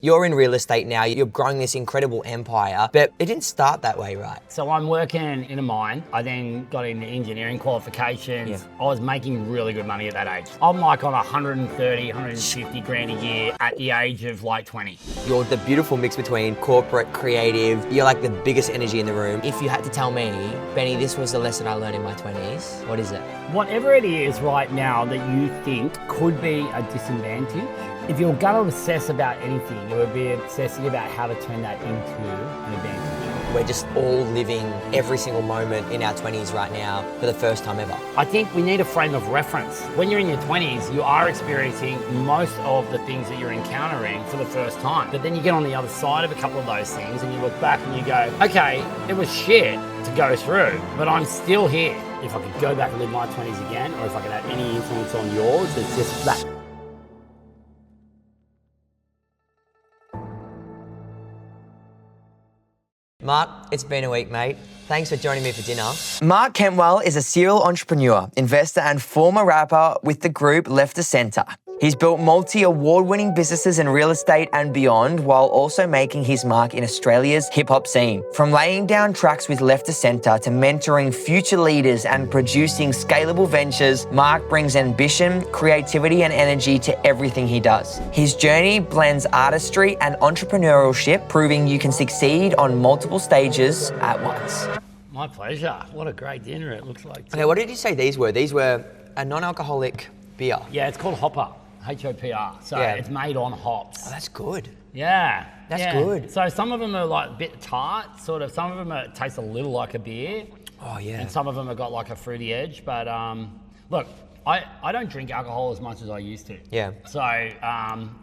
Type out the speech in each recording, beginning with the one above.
You're in real estate now, you're growing this incredible empire, but it didn't start that way, right? So I'm working in a mine. I then got into engineering qualifications. Yeah. I was making really good money at that age. I'm like on 130, 150 grand a year at the age of like 20. You're the beautiful mix between corporate, creative, you're like the biggest energy in the room. If you had to tell me, Benny, this was the lesson I learned in my 20s, what is it? Whatever it is right now that you think could be a disadvantage, if you're going to obsess about anything, you would be obsessing about how to turn that into an advantage. We're just all living every single moment in our 20s right now for the first time ever. I think we need a frame of reference. When you're in your 20s, you are experiencing most of the things that you're encountering for the first time. But then you get on the other side of a couple of those things and you look back and you go, okay, it was shit to go through, but I'm still here. If I could go back and live my 20s again, or if I could have any influence on yours, it's just that. Mark, it's been a week, mate. Thanks for joining me for dinner. Mark Kentwell is a serial entrepreneur, investor, and former rapper with the group Lefta Centa. He's built multi-award-winning businesses in real estate and beyond, while also making his mark in Australia's hip-hop scene. From laying down tracks with Lefta Centa to mentoring future leaders and producing scalable ventures, Mark brings ambition, creativity, and energy to everything he does. His journey blends artistry and entrepreneurship, proving you can succeed on multiple stages at once. My pleasure. What a great dinner it looks like. Okay, what did you say these were? These were a non-alcoholic beer. Yeah, it's called Hopper. H-O-P-R. So Yeah. it's made on hops. Oh, that's good. Yeah. That's yeah. good. So some of them are like a bit tart, sort of. Some of them taste a little like a beer. Oh, yeah. And some of them have got like a fruity edge. But look, I don't drink alcohol as much as I used to. Yeah. So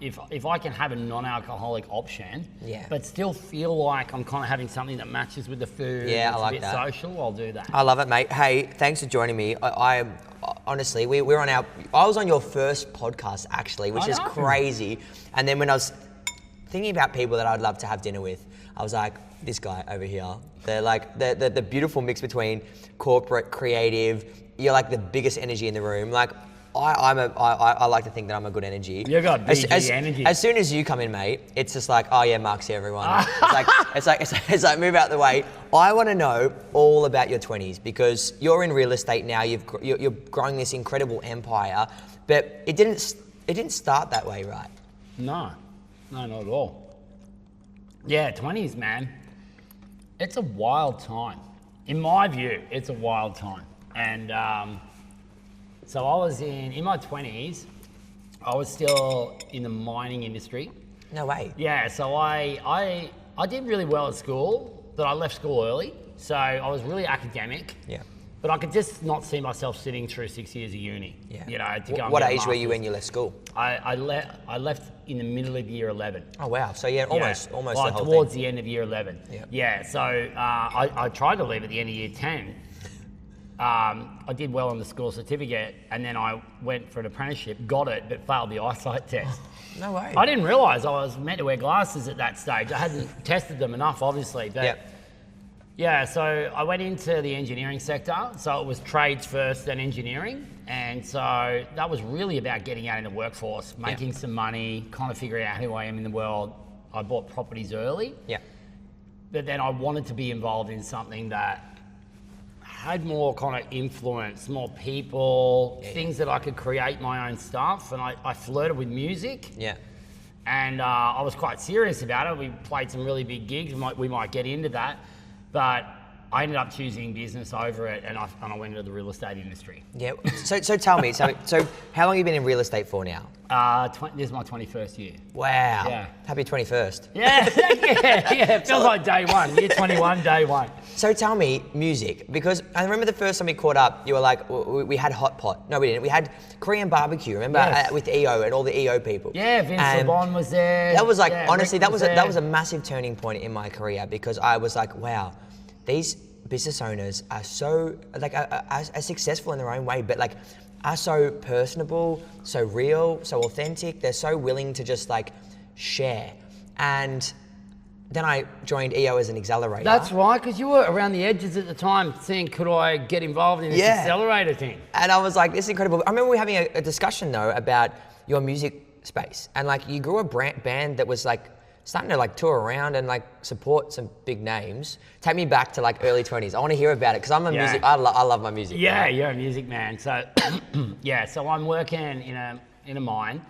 if I can have a non-alcoholic option, Yeah. but still feel like I'm kind of having something that matches with the food, Yeah, it's I like a bit that. social, I'll do that. I love it, mate. Hey, thanks for joining me. I honestly, I was on your first podcast actually, which is crazy. And then when I was thinking about people that I'd love to have dinner with, I was like, this guy over here. They're like the beautiful mix between corporate, creative. You're like the biggest energy in the room. Like I like to think that I'm a good energy. You got BG energy. As soon as you come in, mate, it's just like, oh yeah, Mark's here, everyone. it's like move out the way. I want to know all about your 20s because you're in real estate now. You're growing this incredible empire, but it didn't start that way, right? No, not at all. Yeah, 20s, man. It's a wild time. In my view, it's a wild time. And so I was in my 20s, I was still in the mining industry. No way. Yeah, so I did really well at school, but I left school early. So I was really academic. Yeah. But I could just not see myself sitting through 6 years of uni. Yeah. You know, to go and What get a age were you master's. when you left school? I left in the middle of year 11. Oh wow. So yeah, almost Like, the whole towards thing. the end of year 11. Yeah. Yeah. So I tried to leave at the end of year 10. I did well on the school certificate, and then I went for an apprenticeship, got it, but failed the eyesight test. No way. I didn't realise I was meant to wear glasses at that stage. I hadn't tested them enough, obviously. But Yep. yeah, so I went into the engineering sector. So it was trades first, then engineering. And so that was really about getting out in the workforce, making some money, kind of figuring out who I am in the world. I bought properties early. Yeah. But then I wanted to be involved in something that had more kind of influence, more people, things that I could create my own stuff. And I flirted with music. Yeah. And I was quite serious about it. We played some really big gigs. We might get into that. But I ended up choosing business over it, and I went into the real estate industry. Yeah. So tell me, so how long have you been in real estate for now? This is my 21st year. Wow. Yeah. Happy 21st. Yeah, yeah. It feels like day one. Year 21, day one. So tell me, music, because I remember the first time we caught up, you were like, we had hot pot. No, we didn't. We had Korean barbecue. Remember Yes. with EO and all the EO people. Yeah, Vince And LeBon was there. That was like, Yeah, honestly, Rick that was a massive turning point in my career because I was like, wow, these business owners are so like are successful in their own way, but like are so personable, so real, so authentic. They're so willing to just like share. And then I joined EO as an accelerator. That's right, because you were around the edges at the time saying, could I get involved in this accelerator thing? And I was like, this is incredible. I remember we having a discussion though about your music space. And like you grew a band that was like starting to like tour around and like support some big names. Take me back to like early 20s. I want to hear about it because I'm a music. I love my music. Yeah, right? you're a music man. So so I'm working in a mine.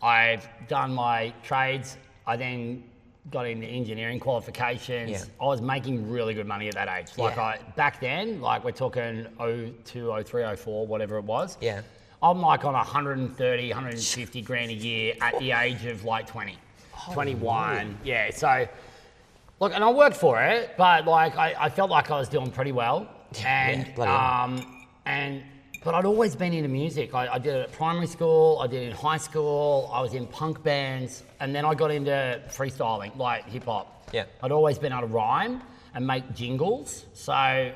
I've done my trades. I then got into engineering qualifications. Yeah. I was making really good money at that age. Like back then, like we're talking 02, 03, 04, whatever it was. Yeah. I'm like on 130, 150 grand a year at the age of like 20, 21. Really? Yeah, so, look, and I worked for it, but like I felt like I was doing pretty well. And, but I'd always been into music. I did it at primary school, I did it in high school, I was in punk bands, and then I got into freestyling, like hip hop. Yeah. I'd always been able to rhyme and make jingles. So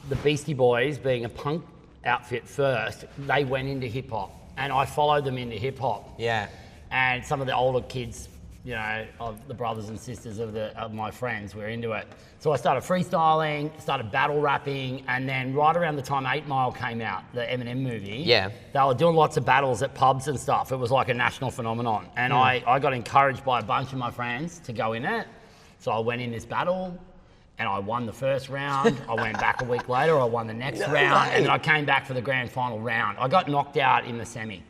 the Beastie Boys, being a punk outfit first, they went into hip hop, and I followed them into hip hop. Yeah. And some of the older kids, you know, of the brothers and sisters of my friends were into it. So I started freestyling, started battle rapping, and then right around the time 8 Mile came out, the Eminem movie, they were doing lots of battles at pubs and stuff. It was like a national phenomenon. And I got encouraged by a bunch of my friends to go in it. So I went in this battle, and I won the first round. I went back a week later, I won the next round, and then I came back for the grand final round. I got knocked out in the semi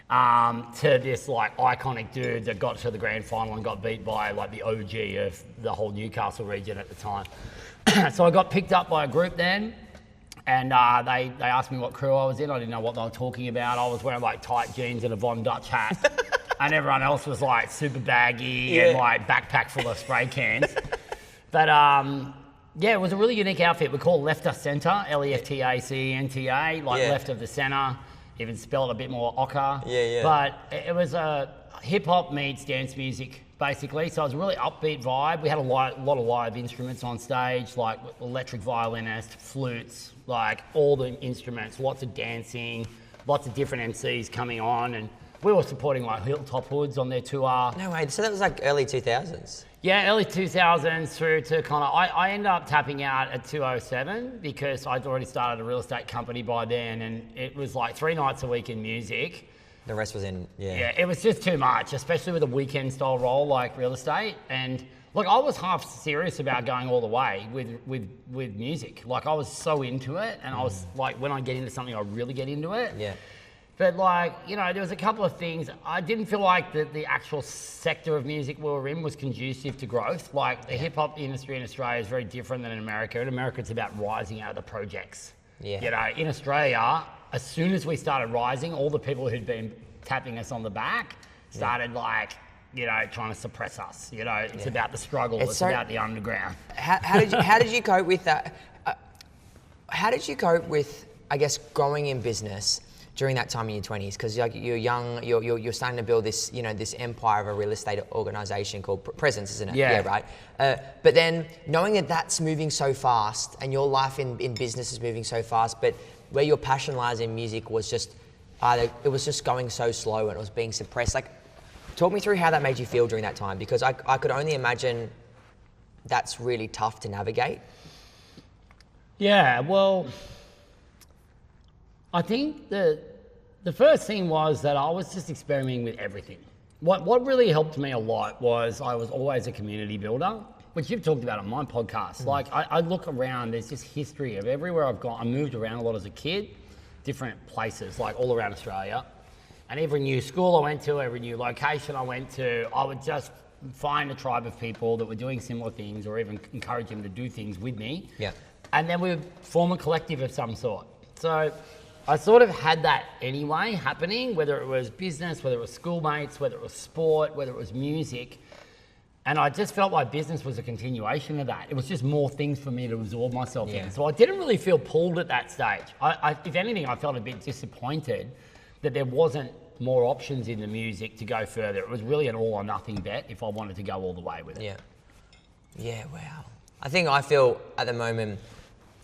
to this like iconic dude that got to the grand final and got beat by like the OG of the whole Newcastle region at the time. So I got picked up by a group then, and they asked me what crew I was in. I didn't know what they were talking about. I was wearing like tight jeans and a Von Dutch hat, and everyone else was like super baggy and like backpack full of spray cans. But it was a really unique outfit. We call it Lefta Centa, Leftacenta, like left of the center, even spelled a bit more ochre. But it was a hip hop meets dance music, basically. So it was a really upbeat vibe. We had a lot of live instruments on stage, like electric violinist, flutes, like all the instruments, lots of dancing, lots of different MCs coming on, and we were supporting like Hilltop Hoods on their tour. No way, so that was like early 2000s? Yeah, early 2000s through to kind of, I ended up tapping out at 2007 because I'd already started a real estate company by then, and it was like 3 nights a week in music. The rest was in, Yeah, it was just too much, especially with a weekend style role like real estate. And look, I was half serious about going all the way with music. Like I was so into it, and I was like, when I get into something, I really get into it. Yeah. But like, you know, there was a couple of things. I didn't feel like the actual sector of music we were in was conducive to growth. Like the hip hop industry in Australia is very different than in America. In America, it's about rising out of the projects. Yeah. You know, in Australia, as soon as we started rising, all the people who'd been tapping us on the back started like, you know, trying to suppress us. You know, it's about the struggle. It's about the underground. How did you cope with that? How did you cope with, I guess, growing in business during that time in your 20s? Because like, you're young, you're starting to build this, you know, this empire of a real estate organization called Presence, isn't it? Yeah, right. But then knowing that that's moving so fast, and your life in business is moving so fast, but where your passion lies in music was just, it was just going so slow and it was being suppressed. Like, talk me through how that made you feel during that time, because I could only imagine that's really tough to navigate. Yeah, well, I think the first thing was that I was just experimenting with everything. What really helped me a lot was I was always a community builder, which you've talked about on my podcast. Like I look around, there's this history of everywhere I've gone. I moved around a lot as a kid, different places, like all around Australia. And every new school I went to, every new location I went to, I would just find a tribe of people that were doing similar things, or even encourage them to do things with me. Yeah. And then we would form a collective of some sort. So I sort of had that anyway happening, whether it was business, whether it was schoolmates, whether it was sport, whether it was music. And I just felt like business was a continuation of that. It was just more things for me to absorb myself in. So I didn't really feel pulled at that stage. If anything, I felt a bit disappointed that there wasn't more options in the music to go further. It was really an all or nothing bet if I wanted to go all the way with it. Yeah. Yeah, wow. I think I feel at the moment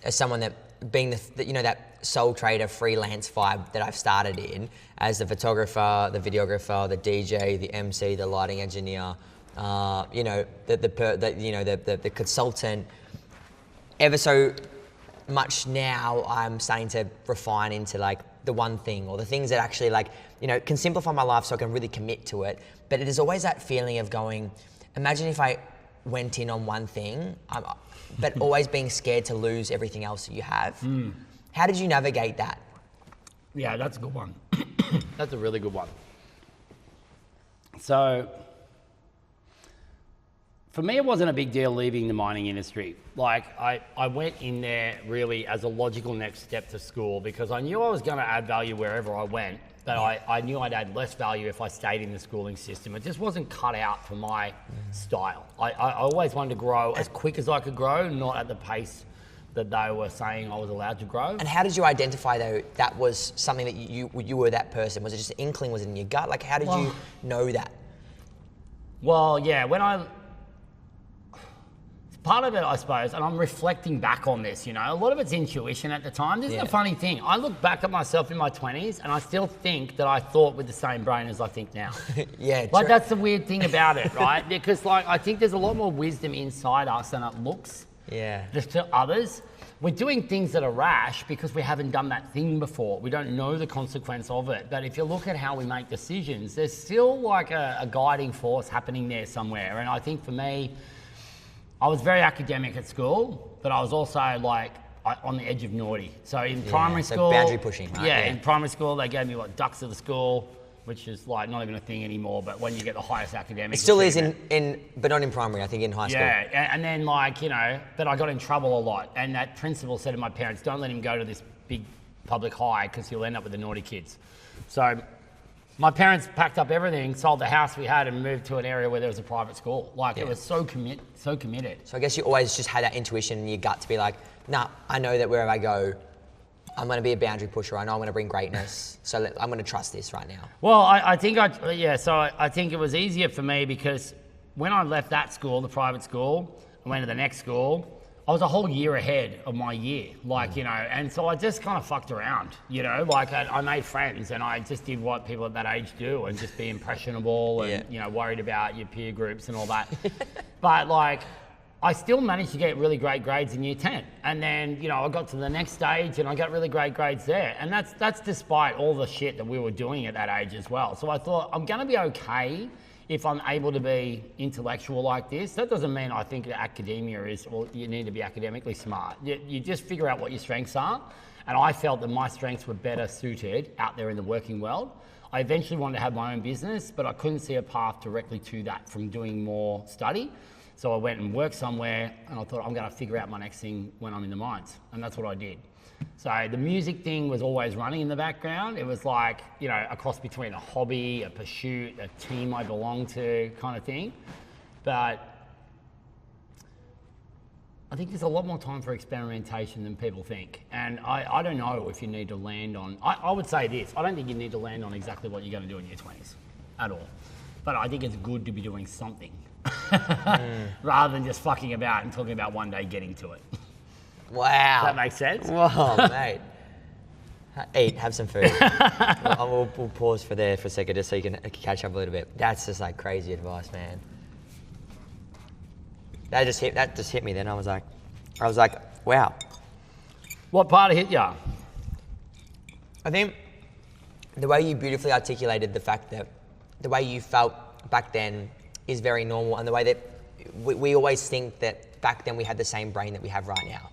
as someone that, being that sole trader freelance vibe that I've started in, as the photographer, the videographer, the DJ, the MC, the lighting engineer, the consultant. Ever so much now, I'm starting to refine into like the one thing, or the things that actually like, you know, can simplify my life so I can really commit to it. But it is always that feeling of going, imagine if I went in on one thing, but always being scared to lose everything else that you have. How did you navigate that? Yeah, that's a good one. That's a really good one. So, for me, it wasn't a big deal leaving the mining industry. Like, I went in there really as a logical next step to school because I knew I was going to add value wherever I went, but I knew I'd add less value if I stayed in the schooling system. It just wasn't cut out for my style. I always wanted to grow as quick as I could grow, not at the pace that they were saying I was allowed to grow. And how did you identify, though, that was something that you were that person? Was it just an inkling? Was it in your gut? Like, how did you know that? Well, yeah, part of it, I suppose, and I'm reflecting back on this, you know, a lot of it's intuition at the time. This is the funny thing. I look back at myself in my 20s and I still think that I thought with the same brain as I think now. Yeah, like, that's the weird thing about it, right? Because, like, I think there's a lot more wisdom inside us than it looks. Yeah. Just to others. We're doing things that are rash because we haven't done that thing before. We don't know the consequence of it. But if you look at how we make decisions, there's still like a guiding force happening there somewhere. And I think for me, I was very academic at school, but I was also like on the edge of naughty. So in primary school, boundary pushing, right? Yeah, in primary school, they gave me what, ducks of the school, which is like not even a thing anymore, but when you get the highest academic. It still is but not in primary, I think in high school. Yeah, and then like, you know, but I got in trouble a lot. And that principal said to my parents, don't let him go to this big public high because he'll end up with the naughty kids. So my parents packed up everything, sold the house we had and moved to an area where there was a private school. Like it was so committed. So I guess you always just had that intuition in your gut to be like, nah, I know that wherever I go, I'm going to be a boundary pusher. I know I'm going to bring greatness. So I'm going to trust this right now. Well, I think I think it was easier for me because when I left that school, the private school, I went to the next school, I was a whole year ahead of my year. Like, you know, and so I just kind of fucked around, you know, like I made friends and I just did what people at that age do and just be impressionable and, you know, worried about your peer groups and all that. But like, I still managed to get really great grades in year 10. And then, you know, I got to the next stage and I got really great grades there. And that's despite all the shit that we were doing at that age as well. So I thought, I'm gonna be okay if I'm able to be intellectual like this. That doesn't mean I think that academia is, well, you need to be academically smart. You just figure out what your strengths are. And I felt that my strengths were better suited out there in the working world. I eventually wanted to have my own business, but I couldn't see a path directly to that from doing more study. So I went and worked somewhere and I thought I'm going to figure out my next thing when I'm in the mines. And that's what I did. So the music thing was always running in the background. It was like, you know, a cross between a hobby, a pursuit, a team I belonged to kind of thing. But I think there's a lot more time for experimentation than people think. And I don't know if you need to land on, I would say this, I don't think you need to land on exactly what you're going to do in your 20s at all. But I think it's good to be doing something. Rather than just fucking about and talking about one day getting to it. Wow. Does that make sense? Whoa, mate. Eat, have some food. we'll pause for there for a second just so you can catch up a little bit. That's just like crazy advice, man. That just hit me then. I was like, wow. What part hit ya? I think the way you beautifully articulated the fact that the way you felt back then is very normal, and the way that we always think that back then we had the same brain that we have right now.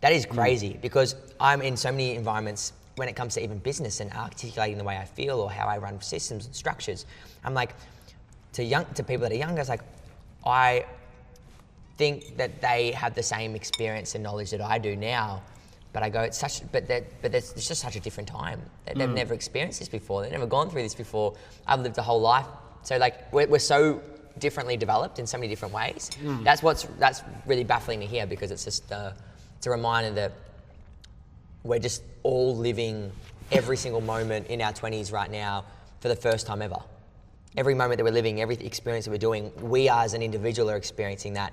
That is crazy because I'm in so many environments when it comes to even business and articulating the way I feel or how I run systems and structures. I'm like, to people that are younger, it's like, I think that they have the same experience and knowledge that I do now, but I go, it's just such a different time. They've never experienced this before. They've never gone through this before. I've lived a whole life. So like, we're so differently developed in so many different ways. That's really baffling to hear because it's just it's a reminder that we're just all living every single moment in our 20s right now for the first time ever. Every moment that we're living, every experience that we're doing, we as an individual are experiencing that.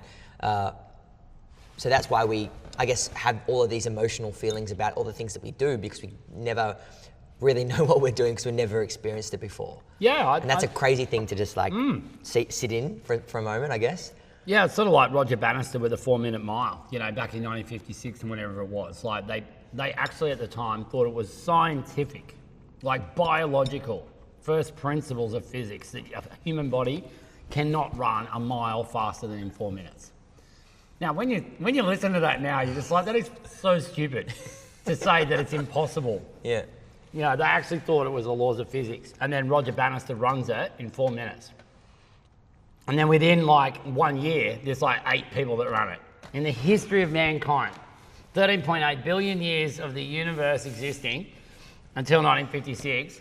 So that's why we, I guess, have all of these emotional feelings about all the things that we do because we never really know what we're doing because we've never experienced it before. Yeah. And that's a crazy thing to just like sit in for a moment, I guess. Yeah, it's sort of like Roger Bannister with a 4-minute mile, you know, back in 1956 and whenever it was. Like they actually at the time thought it was scientific, like biological, first principles of physics, that a human body cannot run a mile faster than in 4 minutes. Now, when you listen to that now, you're just like, that is so stupid to say that it's impossible. Yeah. You know, they actually thought it was the laws of physics. And then Roger Bannister runs it in 4 minutes. And then within like 1 year, there's like 8 people that run it. In the history of mankind, 13.8 billion years of the universe existing until 1956,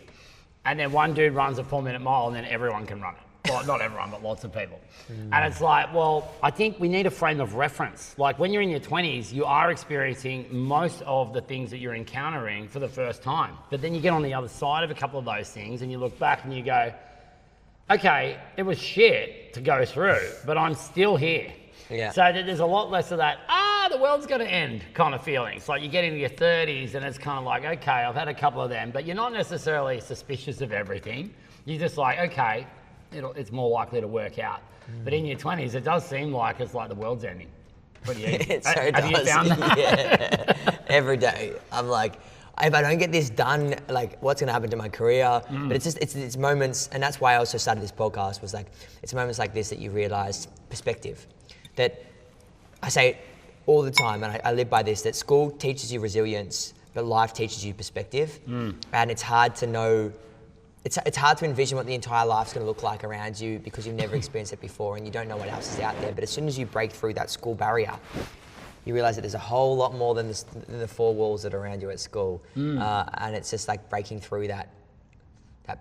and then one dude runs a 4-minute mile and then everyone can run it. Well, not everyone, but lots of people. And it's like, well, I think we need a frame of reference. Like when you're in your 20s, you are experiencing most of the things that you're encountering for the first time. But then you get on the other side of a couple of those things and you look back and you go, okay, it was shit to go through, but I'm still here. Yeah. So there's a lot less of that, the world's going to end kind of feelings. Like you get into your 30s and it's kind of like, okay, I've had a couple of them, but you're not necessarily suspicious of everything. You're just like, okay, it's more likely to work out. But in your 20s, it does seem like it's like the world's ending. What do you It so have does. you found that? Yeah. Every day, I'm like, if I don't get this done, like what's going to happen to my career? But it's moments, and that's why I also started this podcast, was like, it's moments like this that you realize perspective. That I say all the time, and I live by this, that school teaches you resilience, but life teaches you perspective. And it's hard to know, it's hard to envision what the entire life's going to look like around you because you've never experienced it before and you don't know what else is out there. But as soon as you break through that school barrier, you realize that there's a whole lot more than the 4 walls that are around you at school. And it's just like breaking through that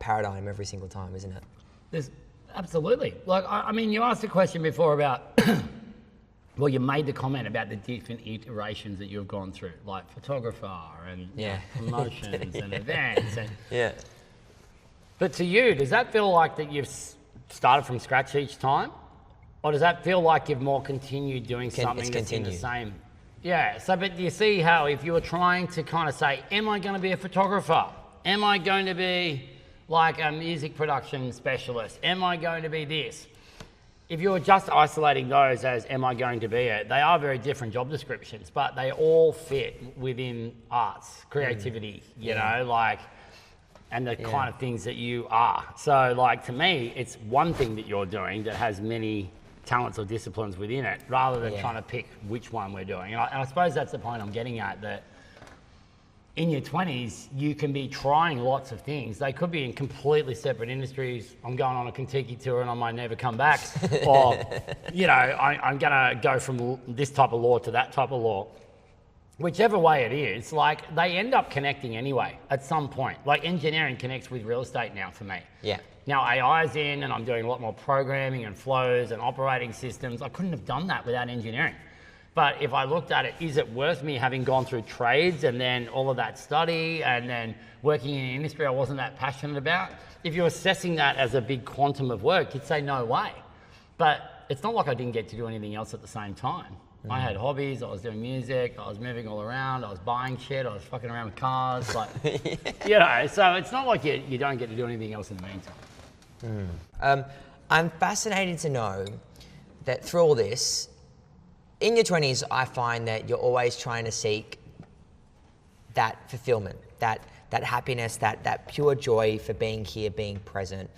paradigm every single time, isn't it? Absolutely. Like, I mean, you asked a question before about, well, you made the comment about the different iterations that you've gone through, like photographer and promotions and events. And, But to you, does that feel like that you've started from scratch each time? Or does that feel like you've more continued doing something that's in the same? Yeah, so but do you see how if you were trying to kind of say, am I going to be a photographer? Am I going to be like a music production specialist? Am I going to be this? If you were just isolating those as am I going to be it, they are very different job descriptions, but they all fit within arts, creativity, you know, like, and the kind of things that you are. So like to me, it's one thing that you're doing that has many talents or disciplines within it, rather than trying to pick which one we're doing. And I suppose that's the point I'm getting at, that in your 20s, you can be trying lots of things. They could be in completely separate industries. I'm going on a Kentucky tour and I might never come back. Or, you know, I'm gonna go from this type of law to that type of law. Whichever way it is, like they end up connecting anyway at some point. Like engineering connects with real estate now for me. Yeah. Now AI's in and I'm doing a lot more programming and flows and operating systems. I couldn't have done that without engineering. But if I looked at it, is it worth me having gone through trades and then all of that study and then working in an industry I wasn't that passionate about? If you're assessing that as a big quantum of work, you'd say no way. But it's not like I didn't get to do anything else at the same time. I had hobbies, I was doing music, I was moving all around, I was buying shit, I was fucking around with cars, like, you know, so it's not like you don't get to do anything else in the meantime. I'm fascinated to know that through all this, in your 20s, I find that you're always trying to seek that fulfillment, that happiness, that pure joy for being here, being present.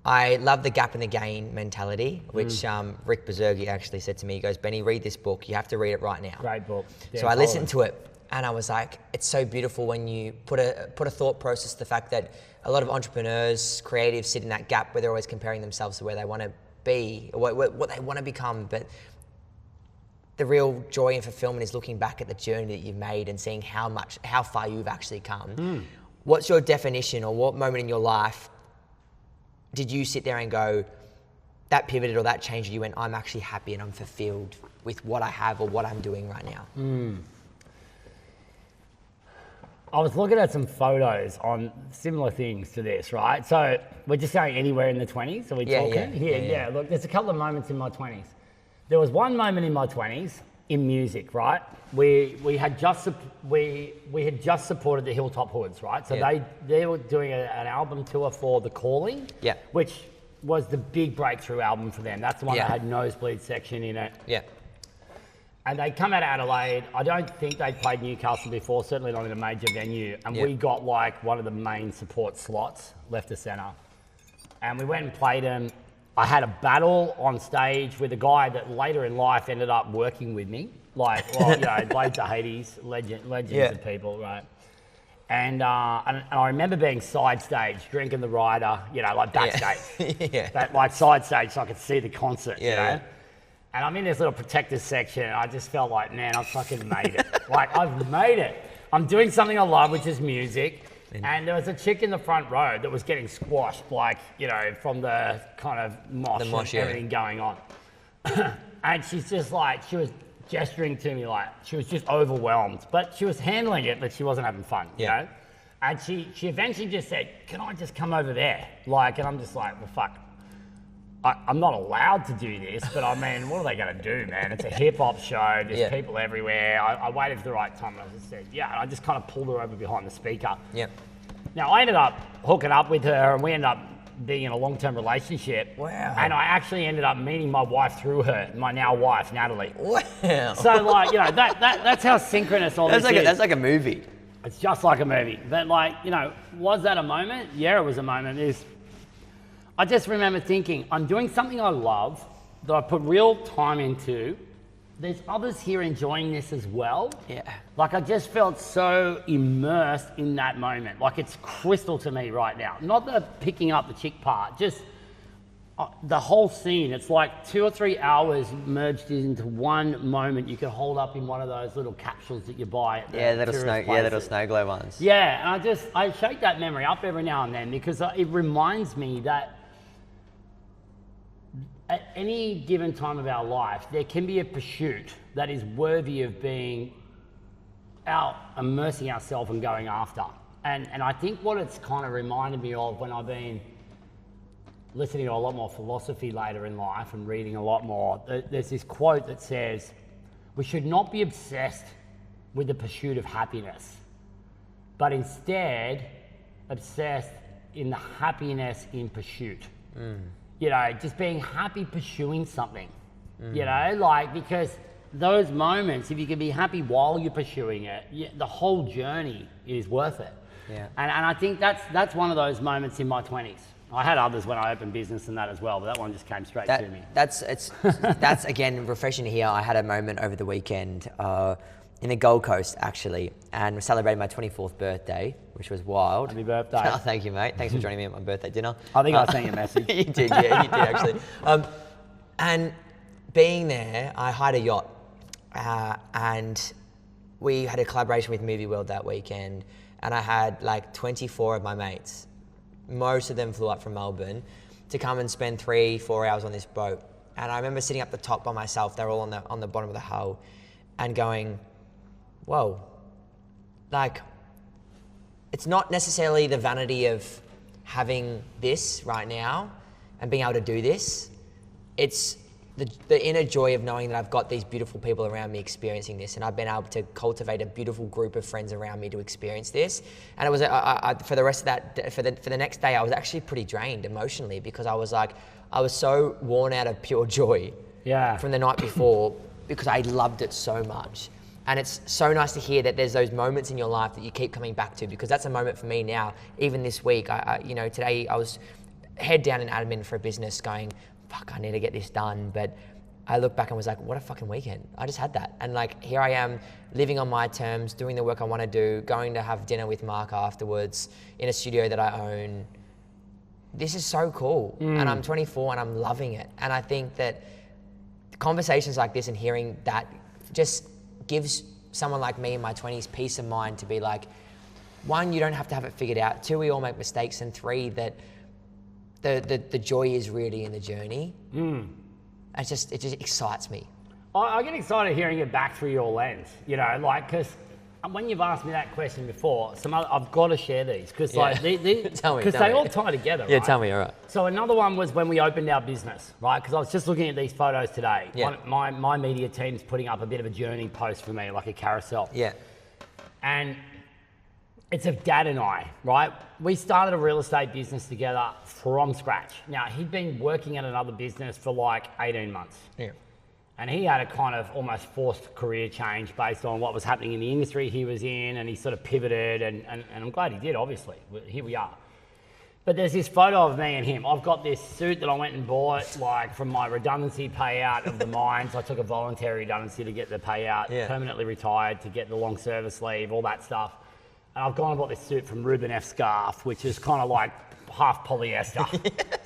I love the gap in the gain mentality, which Rick Bergergi actually said to me. He goes, Benny, read this book. You have to read it right now. Great book. So I listened to it and I was like, it's so beautiful when you put a thought process to the fact that a lot of entrepreneurs, creatives sit in that gap where they're always comparing themselves to where they want to be, or what they want to become. But the real joy and fulfillment is looking back at the journey that you've made and seeing how far you've actually come. What's your definition, or what moment in your life did you sit there and go, that pivoted or that changed, you went, I'm actually happy and I'm fulfilled with what I have or what I'm doing right now? I was looking at some photos on similar things to this, right? So we're just saying anywhere in the 20s, are we talking? Yeah. Look, there's a couple of moments in my 20s. There was one moment in my 20s in music, right? We had just supported the Hilltop Hoods, right? So they were doing an album tour for The Calling, which was the big breakthrough album for them. That's the one that had nosebleed section in it. Yeah. And they come out of Adelaide. I don't think they'd played Newcastle before, certainly not in a major venue. And we got like one of the main support slots, Lefta Centa. And we went and played them. I had a battle on stage with a guy that later in life ended up working with me. Like, well, you know, blades of Hades, legends of people, right? And I remember being side stage, drinking the rider, you know, like backstage. Like side stage so I could see the concert, you know? And I'm in this little protective section and I just felt like, man, I've fucking made it. Like, I've made it. I'm doing something I love, which is music. And there was a chick in the front row that was getting squashed, like, you know, from the kind of mosh and everything going on. And she's just like, she was gesturing to me like, she was just overwhelmed. But she was handling it, but she wasn't having fun, you know? And she eventually just said, can I just come over there? Like, and I'm just like, well, fuck. I'm not allowed to do this, but I mean, what are they going to do, man? It's a hip-hop show. There's people everywhere. I waited for the right time, and I just said, yeah. And I just kind of pulled her over behind the speaker. Now, I ended up hooking up with her, and we ended up being in a long-term relationship. Wow. And I actually ended up meeting my wife through her, my now wife, Natalie. Wow. So, like, you know, that's how synchronous all this is. That's like a movie. It's just like a movie. But, like, you know, was that a moment? Yeah, it was a moment. I just remember thinking, I'm doing something I love, that I put real time into. There's others here enjoying this as well. Like, I just felt so immersed in that moment. Like, it's crystal to me right now. Not the picking up the chick part, just the whole scene. It's like 2 or 3 hours merged into one moment you could hold up in one of those little capsules that you buy at the little snow globe ones. Yeah, and I shake that memory up every now and then because it reminds me that at any given time of our life, there can be a pursuit that is worthy of being immersing ourselves and going after. And I think what it's kind of reminded me of when I've been listening to a lot more philosophy later in life and reading a lot more, there's this quote that says, we should not be obsessed with the pursuit of happiness, but instead obsessed in the happiness in pursuit. You know, just being happy pursuing something, you know, like, because those moments, if you can be happy while you're pursuing it, the whole journey is worth it. And I think that's one of those moments in my 20s. I had others when I opened business and that as well, but that one just came straight to me. That's again, refreshing to hear. I had a moment over the weekend in the Gold Coast, actually, and we celebrated my 24th birthday, which was wild. Happy birthday. Oh, thank you, mate. Thanks for joining me at my birthday dinner. I think I sent you a message. You did, yeah, you did, actually. And being there, I hired a yacht, and we had a collaboration with Movie World that weekend, and I had like 24 of my mates. Most of them flew up from Melbourne to come and spend 3-4 hours on this boat. And I remember sitting up the top by myself, they were all on the bottom of the hull, and going, whoa, like, it's not necessarily the vanity of having this right now and being able to do this. It's the inner joy of knowing that I've got these beautiful people around me experiencing this, and I've been able to cultivate a beautiful group of friends around me to experience this. And it was for the rest of that, for the next day, I was actually pretty drained emotionally because I was so worn out of pure joy from the night before because I loved it so much. And it's so nice to hear that there's those moments in your life that you keep coming back to, because that's a moment for me now. Even this week, today I was head down in admin for a business going, fuck, I need to get this done. But I look back and was like, what a fucking weekend. I just had that. And like, here I am living on my terms, doing the work I want to do, going to have dinner with Mark afterwards in a studio that I own. This is so cool. And I'm 24 and I'm loving it. And I think that conversations like this and hearing that just gives someone like me in my 20s peace of mind to be like, 1, you don't have to have it figured out. 2, we all make mistakes. And 3, that the joy is really in the journey. It just excites me. I get excited hearing it back through your lens, you know, like, because when you've asked me that question before, I've got to share these because like they all tie together. Yeah, right? tell me, all right. So another one was when we opened our business, right? Because I was just looking at these photos today. Yeah. My media team's putting up a bit of a journey post for me, like a carousel. Yeah. And it's of Dad and I, right? We started a real estate business together from scratch. Now, he'd been working at another business for like 18 months. Yeah. And he had a kind of almost forced career change based on what was happening in the industry he was in, and he sort of pivoted, and I'm glad he did, obviously. Here we are. But there's this photo of me and him. I've got this suit that I went and bought, like from my redundancy payout of the mines. I took a voluntary redundancy to get the payout, permanently retired to get the long service leave, all that stuff. And I've gone and bought this suit from Ruben F. Scarf, which is kind of like half polyester.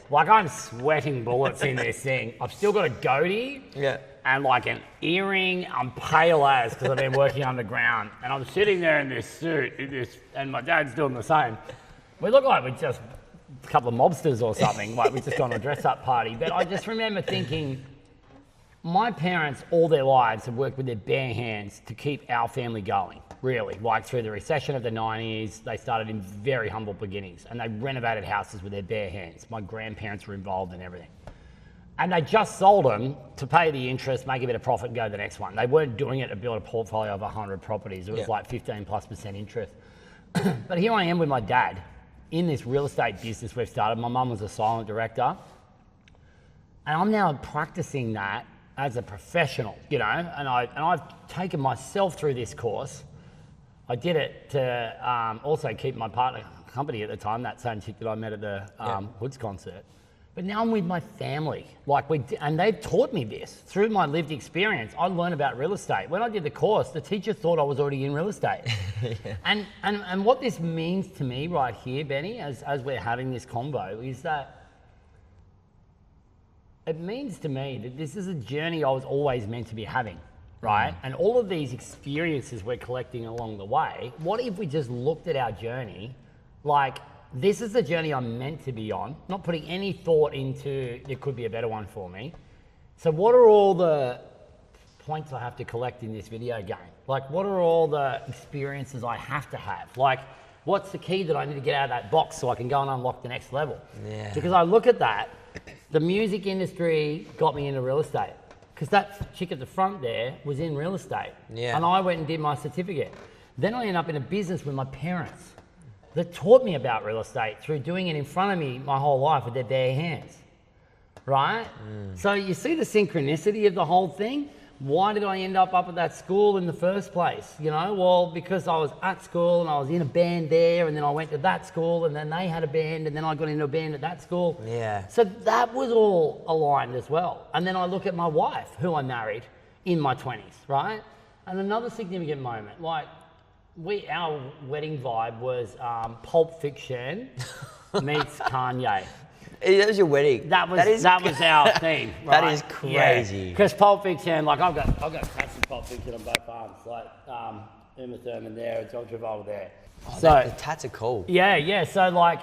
Like I'm sweating bullets in this thing. I've still got a goatee and like an earring. I'm pale as because I've been working underground. And I'm sitting there in this suit, and my dad's doing the same. We look like we just a couple of mobsters or something, like we just gone to a dress-up party. But I just remember thinking, my parents all their lives have worked with their bare hands to keep our family going, really. Like through the recession of the 90s, they started in very humble beginnings and they renovated houses with their bare hands. My grandparents were involved in everything. And they just sold them to pay the interest, make a bit of profit and go to the next one. They weren't doing it to build a portfolio of 100 properties. It was like 15+% interest. But here I am with my dad in this real estate business we've started. My mum was a silent director. And I'm now practicing that as a professional, you know, and I've taken myself through this course. I did it to also keep my partner company at the time, that same chick that I met at the Hoods concert. But now I'm with my family, and they've taught me this through my lived experience. I learned about real estate. When I did the course, the teacher thought I was already in real estate. And what this means to me right here, Benny, as we're having this convo, is that it means to me that this is a journey I was always meant to be having, right? And all of these experiences we're collecting along the way, what if we just looked at our journey like, this is the journey I'm meant to be on, not putting any thought into there could be a better one for me. So what are all the points I have to collect in this video game? Like, what are all the experiences I have to have? Like, what's the key that I need to get out of that box so I can go and unlock the next level? Yeah. Because I look at that, the music industry got me into real estate because that chick at the front there was in real estate. Yeah. And I went and did my certificate. Then I ended up in a business with my parents that taught me about real estate through doing it in front of me my whole life with their bare hands, right? So you see the synchronicity of the whole thing? Why did I end up at that school in the first place? You know, well, because I was at school and I was in a band there, and then I went to that school and then they had a band and then I got into a band at that school. Yeah. So that was all aligned as well. And then I look at my wife, who I married in my 20s, right? And another significant moment, like, our wedding vibe was Pulp Fiction meets Kanye. That was your wedding. That was our theme. Right? That is crazy. Because Pulp Fiction, like I've got tats of Pulp Fiction on both arms, like Uma Thurman there and John Travolta there. Oh, so the tats are cool. Yeah. So like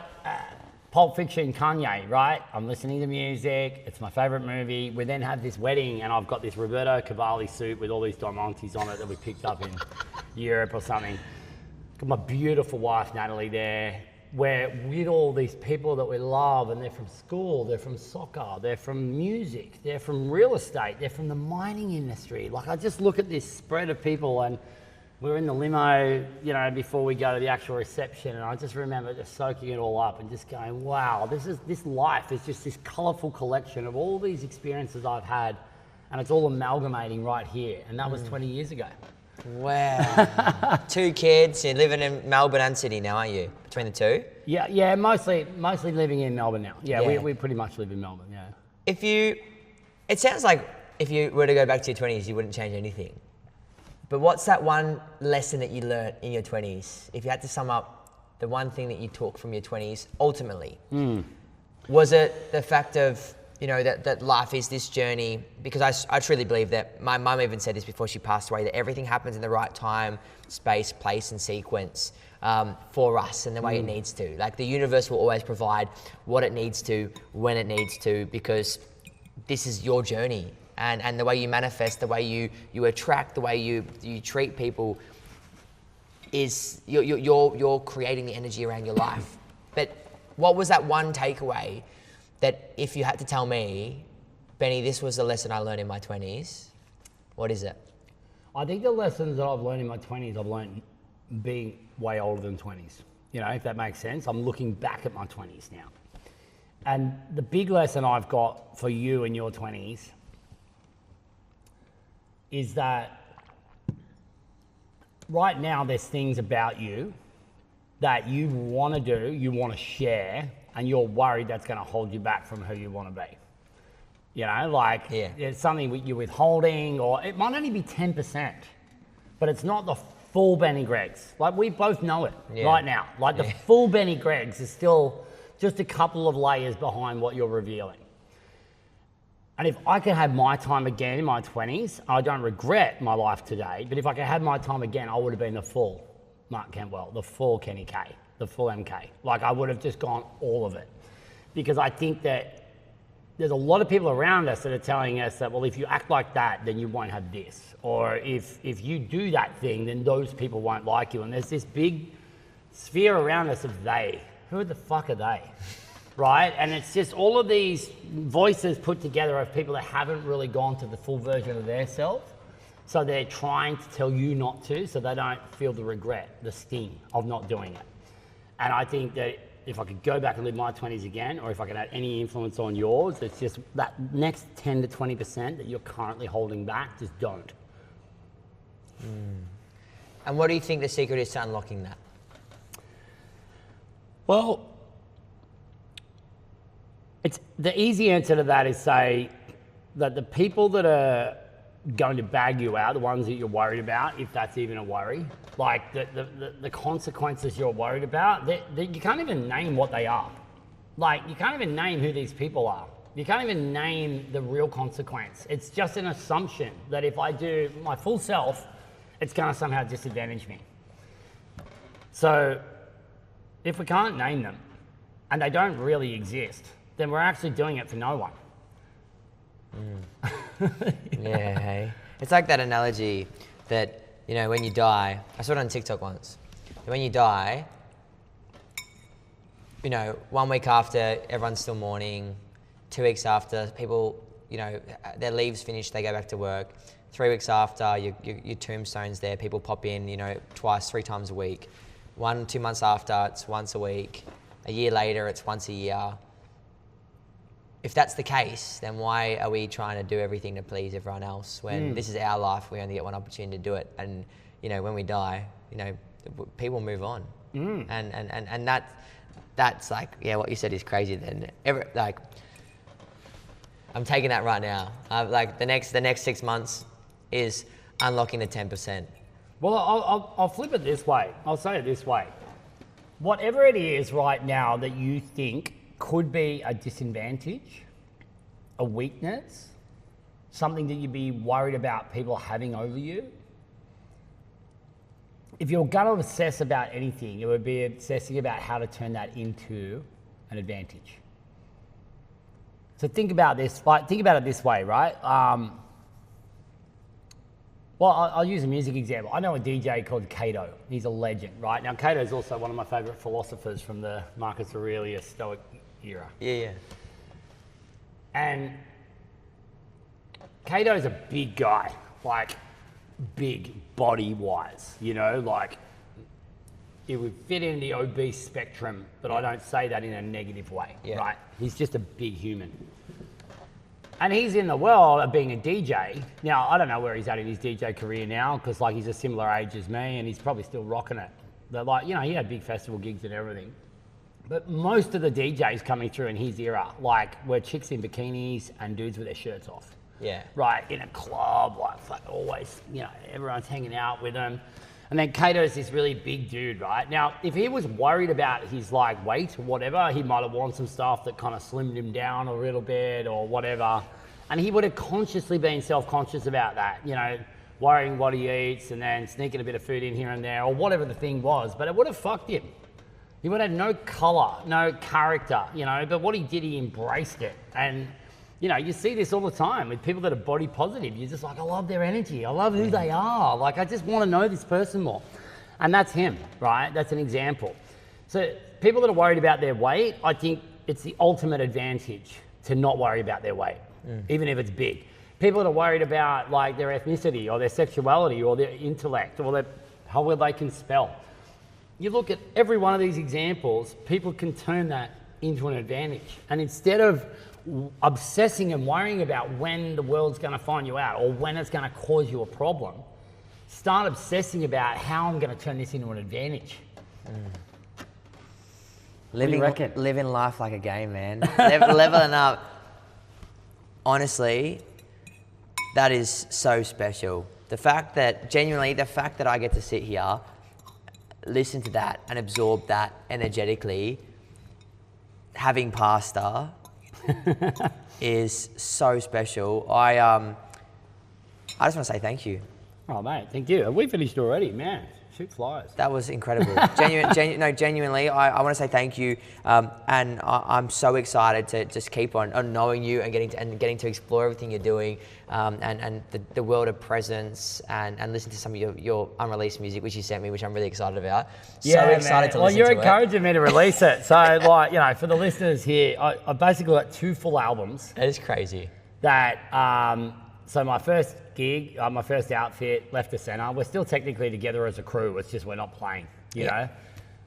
Pulp Fiction, Kanye, right? I'm listening to music. It's my favorite movie. We then have this wedding, and I've got this Roberto Cavalli suit with all these diamantes on it that we picked up in Europe or something. Got my beautiful wife Natalie there. We're with all these people that we love, and they're from school, they're from soccer, they're from music, they're from real estate, they're from the mining industry. Like, I just look at this spread of people, and we're in the limo, you know, before we go to the actual reception, and I just remember just soaking it all up and just going, wow, this life is just this colourful collection of all these experiences I've had, and it's all amalgamating right here, and that was 20 years ago. Wow. 2 kids, you're living in Melbourne and Sydney now, aren't you? Between the two? Yeah, mostly living in Melbourne now. Yeah. We pretty much live in Melbourne, yeah. It sounds like if you were to go back to your 20s, you wouldn't change anything. But what's that one lesson that you learnt in your 20s? If you had to sum up the one thing that you took from your 20s, ultimately, was it the fact of, you know, that life is this journey? Because I truly believe that, my mum even said this before she passed away, that everything happens in the right time, space, place and sequence for us and the way it needs to. Like, the universe will always provide what it needs to, when it needs to, because this is your journey. And the way you manifest, the way you attract, the way you treat people is, you're creating the energy around your life. But what was that one takeaway that if you had to tell me, Benny, this was the lesson I learned in my 20s, what is it? I think the lessons that I've learned in my 20s, I've learned being way older than 20s. You know, if that makes sense. I'm looking back at my 20s now. And the big lesson I've got for you in your 20s is that right now there's things about you that you want to do, you want to share, and you're worried that's going to hold you back from who you want to be. You know, like it's something you're withholding, or it might only be 10%, but it's not the full BennyGregs. Like we both know it right now. Like the full BennyGregs is still just a couple of layers behind what you're revealing. And if I could have my time again in my 20s, I don't regret my life today, but if I could have my time again, I would have been the full Mark Kentwell, the full Kenny K, the full MK. Like I would have just gone all of it. Because I think that there's a lot of people around us that are telling us that, well, if you act like that, then you won't have this. Or if you do that thing, then those people won't like you. And there's this big sphere around us of they. Who the fuck are they? Right? And it's just all of these voices put together of people that haven't really gone to the full version of their self. So they're trying to tell you not to, so they don't feel the regret, the sting of not doing it. And I think that if I could go back and live my 20s again, or if I could have any influence on yours, it's just that next 10 to 20% that you're currently holding back, just don't. And what do you think the secret is to unlocking that? Well, it's the easy answer to that is say that the people that are going to bag you out, the ones that you're worried about, if that's even a worry, like the consequences you're worried about, you can't even name what they are. Like you can't even name who these people are. You can't even name the real consequence. It's just an assumption that if I do my full self, it's going to somehow disadvantage me. So if we can't name them and they don't really exist, then we're actually doing it for no one. Yeah, hey. It's like that analogy that, you know, when you die, I saw it on TikTok once. When you die, you know, 1 week after, everyone's still mourning. 2 weeks after, people, you know, their leave's finished, they go back to work. 3 weeks after, your tombstone's there, people pop in, you know, twice, 3 times a week. 2 months after, it's once a week. A year later, it's once a year. If that's the case, then why are we trying to do everything to please everyone else when this is our life, we only get one opportunity to do it? And, you know, when we die, you know, people move on. And that's like, yeah, what you said is crazy then. Like, I'm taking that right now. Like the next 6 months is unlocking the 10%. Well, I'll flip it this way. I'll say it this way. Whatever it is right now that you think could be a disadvantage, a weakness, something that you'd be worried about people having over you. If you're going to obsess about anything, it would be obsessing about how to turn that into an advantage. So think about this, think about it this way, right? Well, I'll use a music example. I know a DJ called Cato. He's a legend, right? Now, Cato is also one of my favorite philosophers from the Marcus Aurelius Stoic era. Yeah. And Cato's a big guy, like big body-wise, you know, like it would fit in the obese spectrum, but I don't say that in a negative way, right? He's just a big human. And he's in the world of being a DJ. Now, I don't know where he's at in his DJ career now, because like he's a similar age as me and he's probably still rocking it. But like, you know, he had big festival gigs and everything. But most of the DJs coming through in his era, like, were chicks in bikinis and dudes with their shirts off. Yeah. Right, in a club, like always, you know, everyone's hanging out with him. And then Cato's this really big dude, right? Now, if he was worried about his like weight or whatever, he might have worn some stuff that kind of slimmed him down a little bit or whatever. And he would have consciously been self-conscious about that, you know, worrying what he eats and then sneaking a bit of food in here and there or whatever the thing was. But it would have fucked him. He would have had no colour, no character, you know, but what he did, he embraced it. And, you know, you see this all the time with people that are body positive. You're just like, I love their energy. I love who they are. Like, I just want to know this person more. And that's him, right? That's an example. So people that are worried about their weight, I think it's the ultimate advantage to not worry about their weight, even if it's big. People that are worried about like their ethnicity or their sexuality or their intellect or how well they can spell. You look at every one of these examples, people can turn that into an advantage. And instead of obsessing and worrying about when the world's going to find you out or when it's going to cause you a problem, start obsessing about how I'm going to turn this into an advantage. Living life like a game, man. Leveling up. Honestly, that is so special. The fact that I get to sit here, listen to that and absorb that energetically, having pasta is so special. I just want to say thank you. Oh, mate, thank you. Have we finished already? Man, shoot flies. That was incredible. Genuinely, I want to say thank you. And I'm so excited to just keep on knowing you and getting to explore everything you're doing, and the world of presence, and listen to some of your unreleased music, which you sent me, which I'm really excited about. Yeah, so excited to listen to it. Well, you're encouraging me to release it. So, like, you know, for the listeners here, I basically got 2 full albums. That is crazy. That, so my first gig, my first outfit, Lefta Centa, we're still technically together as a crew. It's just we're not playing, you know?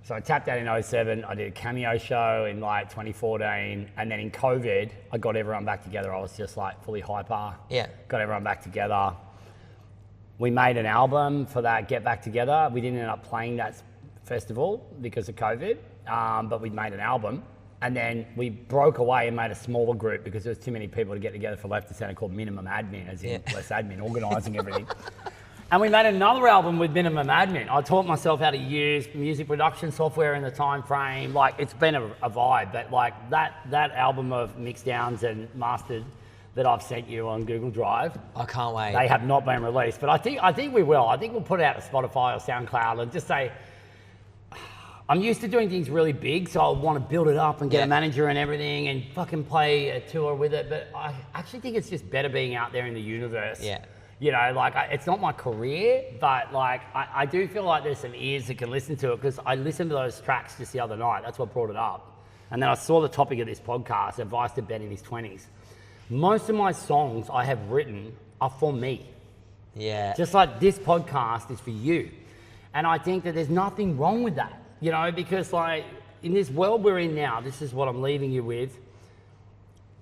So I tapped out in 2007. I did a cameo show in like 2014. And then in COVID, I got everyone back together. I was just like fully hyper. Yeah. Got everyone back together. We made an album for that Get Back Together. We didn't end up playing that festival because of COVID, but we made an album. And then we broke away and made a smaller group because there was too many people to get together for Lefta Centa called Minimum Admin, as in less admin, organising everything. And we made another album with Minimum Admin. I taught myself how to use music production software in the time frame. Like, it's been a vibe, but like that album of mix downs and mastered that I've sent you on Google Drive. I can't wait. They have not been released, but I think we will. I think we'll put it out to Spotify or SoundCloud and just say, I'm used to doing things really big, so I want to build it up and get a manager and everything and fucking play a tour with it. But I actually think it's just better being out there in the universe. Yeah. You know, like, it's not my career, but like, I do feel like there's some ears that can listen to it, because I listened to those tracks just the other night. That's what brought it up. And then I saw the topic of this podcast, advice to Ben in his 20s. Most of my songs I have written are for me. Yeah. Just like this podcast is for you. And I think that there's nothing wrong with that. You know, because like in this world we're in now, this is what I'm leaving you with.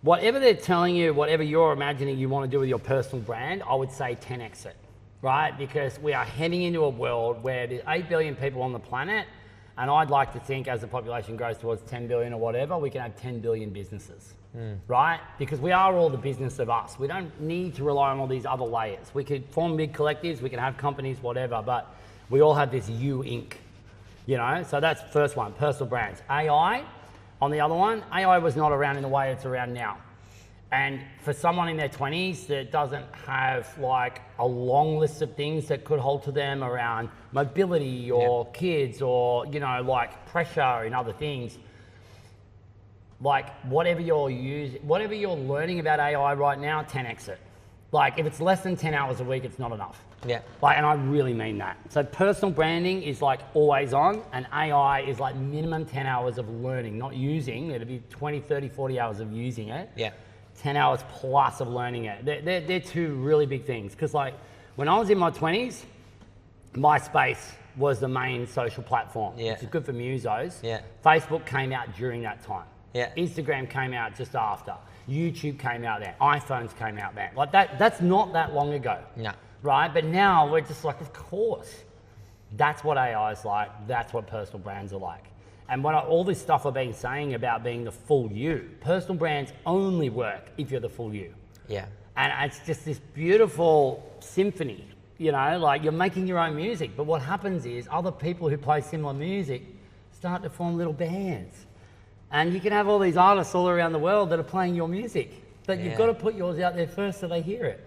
Whatever they're telling you, whatever you're imagining you want to do with your personal brand, I would say 10x it, right? Because we are heading into a world where there's 8 billion people on the planet. And I'd like to think as the population grows towards 10 billion or whatever, we can have 10 billion businesses, right? Because we are all the business of us. We don't need to rely on all these other layers. We could form big collectives, we can have companies, whatever, but we all have this You Inc. You know, so that's the first one, personal brands. AI, on the other one, AI was not around in the way it's around now. And for someone in their 20s that doesn't have like a long list of things that could hold to them around mobility or kids or, you know, like pressure and other things, like whatever you're learning about AI right now, 10x it. Like if it's less than 10 hours a week, it's not enough. Yeah. Like, and I really mean that. So personal branding is like always on, and AI is like minimum 10 hours of learning, not using. It'll be 20, 30, 40 hours of using it. Yeah. 10 hours plus of learning it. They're 2 really big things. Because like when I was in my 20s, MySpace was the main social platform. Yeah. Which is good for musos. Yeah. Facebook came out during that time. Yeah. Instagram came out just after. YouTube came out then. iPhones came out then. Like that's not that long ago. No. Right? But now we're just like, of course. That's what AI is like. That's what personal brands are like. And all this stuff I've been saying about being the full you, personal brands only work if you're the full you. Yeah. And it's just this beautiful symphony, you know, like you're making your own music. But what happens is other people who play similar music start to form little bands. And you can have all these artists all around the world that are playing your music. But you've got to put yours out there first so they hear it.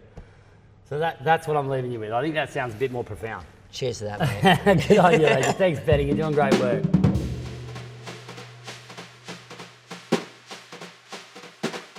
So that's what I'm leaving you with. I think that sounds a bit more profound. Cheers to that, mate. Good on you, mate. Thanks, Benny. You're doing great work.